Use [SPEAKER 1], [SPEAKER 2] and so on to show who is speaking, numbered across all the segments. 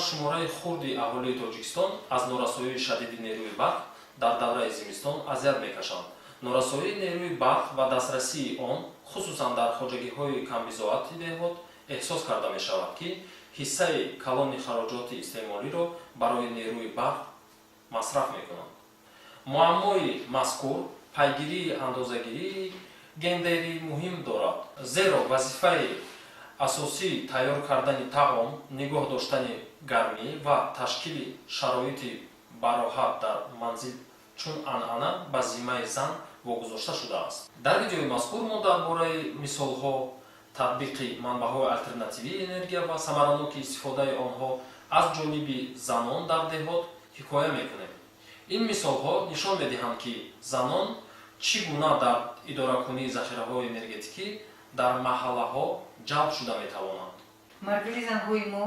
[SPEAKER 1] шумораи хурди аҳолии Тоҷикистон аз норасоии шадиди нерӯи барқ дар давраи зимистон азият мекашанд. Норасоии нерӯи барқ ва дастрасии он хусусан дар хоҷагиҳои камбизоати деҳот эҳсос карда мешавад, ки ҳиссаи калони хароҷоти истеъмолиро барои нерӯи барқ масраф мекунанд. муаммои мазкур пайгирии андозагирии гендерӣ муҳим дорад, зеро вазифаи асосии тайёр кардани таом, нигоҳ доштани гармӣ ва ташкили шароити бароҳат дар манзил чун анъана ба зиммаи зан вогузошта шудааст. Дар видеои мазкур мо дар бораи мисолҳо, татбиқи манбаъҳои алтернативии энергия ва самараноки истифодаи онҳо аз ҷониби занон дар деҳот ҳикоя мекунем. ин мисолҳо нишон медиҳанд, ки занон чӣ гуна дар идоракунии захираҳои энергетикӣ дар маҳаллаҳо ҷалб шуда метавонанд.
[SPEAKER 2] Маркази занҳои мо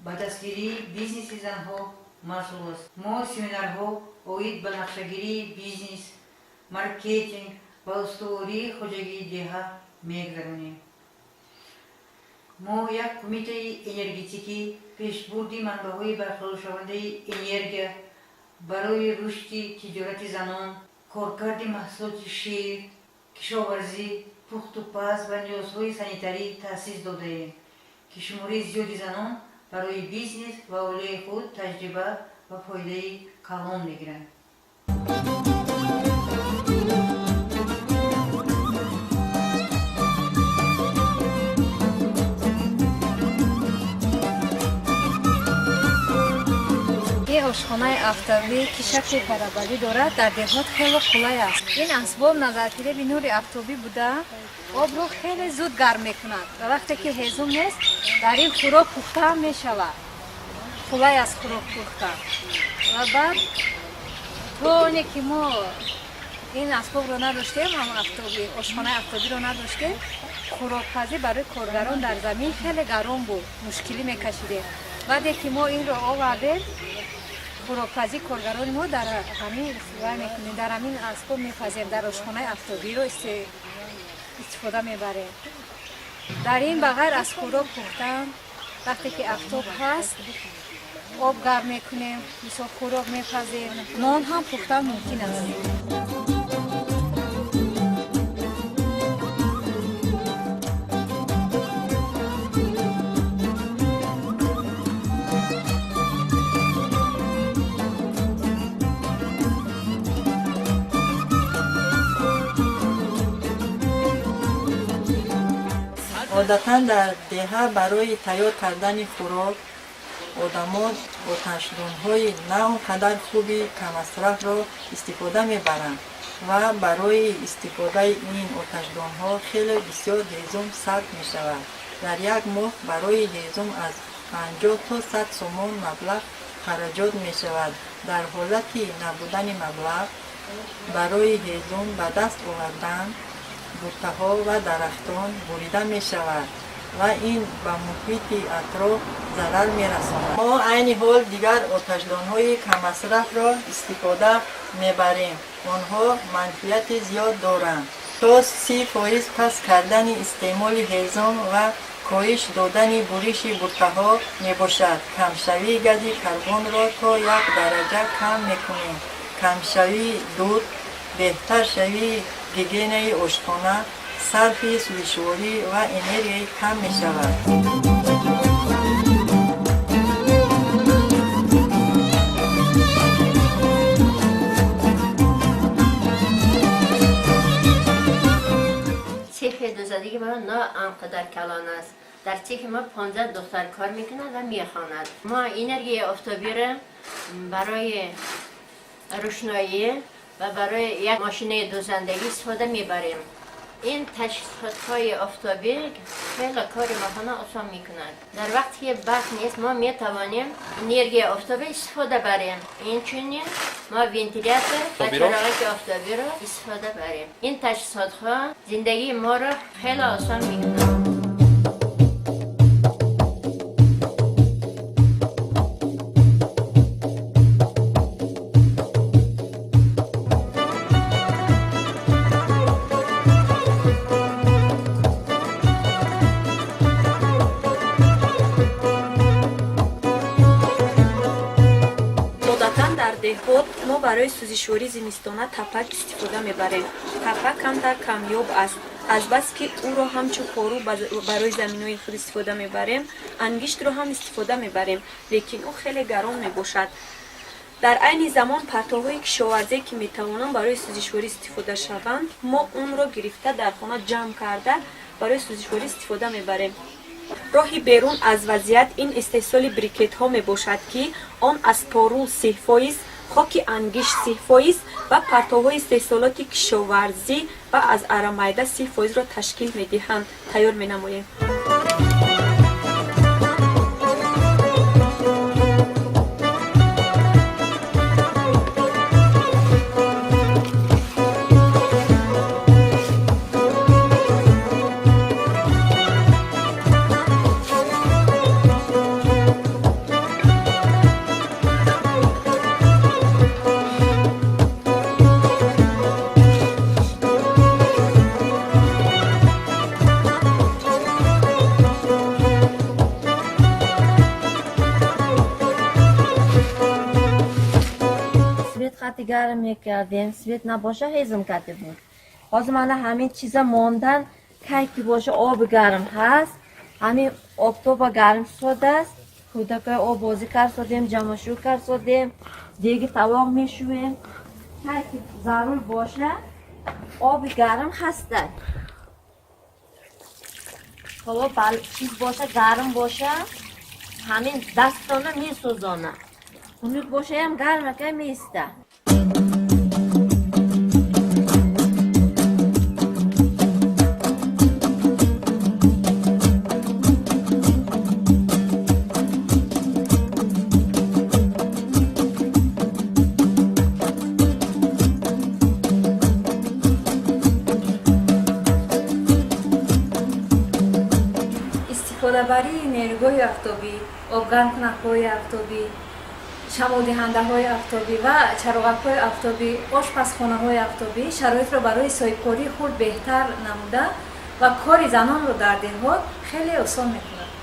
[SPEAKER 2] ба дастгирии бизнеси занҳо масъул аст. Мо семинарҳо оид ба нақшагирии бизнес, маркетинг ва устувории хоҷагии деҳа мегузаронем. Мо як кумитаи энергетикӣ пешбурди манбаъҳои барқароршавандаи энергия барои рушди тиҷорати занон, коркарди маҳсулоти шир, кишоварзӣ, пухтупаз ва ниёзҳои санитарӣ таъсис додаем, ки шумораи зиёди занон барои бизнес ва оилаи худ таҷриба ва фоидаи калон мегиранд.
[SPEAKER 3] ошхонаи автобӣ ки шакли парабалӣ дорад, дар деҳот хеле қулай аст. ин асбоб назаргиреби нури афтобӣ буда обро хеле зуд гарм мекунад ва вақте ки ҳезум нест, дар ин хӯрок пухта мешавад. қулай аст хӯрок пухта. ва баъд то оне ки мо ин асбобро надоштем, ҳам автобӣ, ошхонаи автобиро надоштем, хӯрокпазӣ барои коргарон дар замин хеле гарон буд, мушкилӣ мекашидем. баъде ки мо инро овардем, хӯрокпазӣ коргарони мо дар ҳамин истифода мекунем, дар ҳамин асбоб мепазем, дар ошхонаи автобиро истифода мебарем. дар ин ба ғайр аз хӯрок пухтан, вақте ки афтоб ҳаст, об гарм мекунем, мисол хӯрок мепазем, нон ҳам пухтан мумкин аст.
[SPEAKER 4] одатан дар деҳа барои тайёр кардани хӯрок одамон оташдонҳои на он қадар хуби камасрафро истифода мебаранд ва барои истифодаи ин оташдонҳо хеле бисёр ҳезум сарф мешавад. дар як моҳ барои ҳезум аз 50 то 100 сомон маблағ хараҷот мешавад. дар ҳолати набудани маблағ барои ҳезум ба даст овардан буттаҳо ва дарахтон бурида мешавад ва ин ба муҳити атроф зарар мерасонад. мо айни ҳол дигар оташдонҳои камасрафро истифода мебарем. онҳо манфиати зиёд доранд. то 30% паст кардани истеъмоли ҳезум ва коҳиш додани буриши буттаҳо мебошад. камшавии гази карбонро то 1 дараҷа кам мекунем. камшавии дуд, беҳтаршавии гигиенаи ошхона, сарфи сӯишворӣ ва энергияи кам мешавад.
[SPEAKER 5] цехи дузадагӣ мо на анқадар калон аст. дар цехи мо 15 духтар кор мекунад ва мехонад. мо энергияи офтобиро барои рӯшноӣ ва барои як машинаи дузандагӣ истифода мебарем. ин ташхисотҳои офтобӣ хеле кори моҳона осон мекунад. дар вақте ки барқ нест, мо метавонем энергияи офтобӣ истифода барем. инчунин мо вентилятор ва чароғи офтобиро истифода барем. ин ташхисотҳо зиндагии моро хеле осон мекунад.
[SPEAKER 6] ما برای سوزشواری زمستانه تپک استفاده میبریم. تپک کمتر کمیاب است. از بس که او را همچون خورو برای زمینهای خود استفاده میبریم، انگشت را هم استفاده میبریم، لیکن او خیلی گران میباشد. در عین زمان پرتوهای کشاورزی که میتوانند برای سوزشواری استفاده شوند، ما اون را گرفته در خانه جمع کرده برای سوزشواری استفاده میبریم. راهی بیرون از وضعیت این استحصال بریکت ها می باشد که آن از پارو 3%، خاک انگشت 3% و پرتوهای استحصالات کشاورزی و از ارمیده 3% را تشکیل می دهند. تیار می نماییم.
[SPEAKER 5] گرم میکردیم، سویت نباشه هیزم کرده بود. باز من همین چیزا ماندن که باشه آب گرم هست، همین آفتاب گرم شده است، کودک آب بازی کرد شدیم، جمعشو کرد شدیم، دیگه طواق میشویم که ضرور باشه آب گرم هسته. حالا چیز باشه گرم باشه همین دستانه میسوزانه، خنک باشه هم گرمه که میسته.
[SPEAKER 3] استفاده‌بری نیروهای آفتابی، آبگرم‌کننده‌های آفتابی، شمال‌دهنده‌های آفتابی و چراغک‌های آفتابی، آشپزخانه‌های آفتابی شرایط را برای صاحبکاری خود بهتر نموده و کار زنان را در دهات خیلی آسان می‌کند.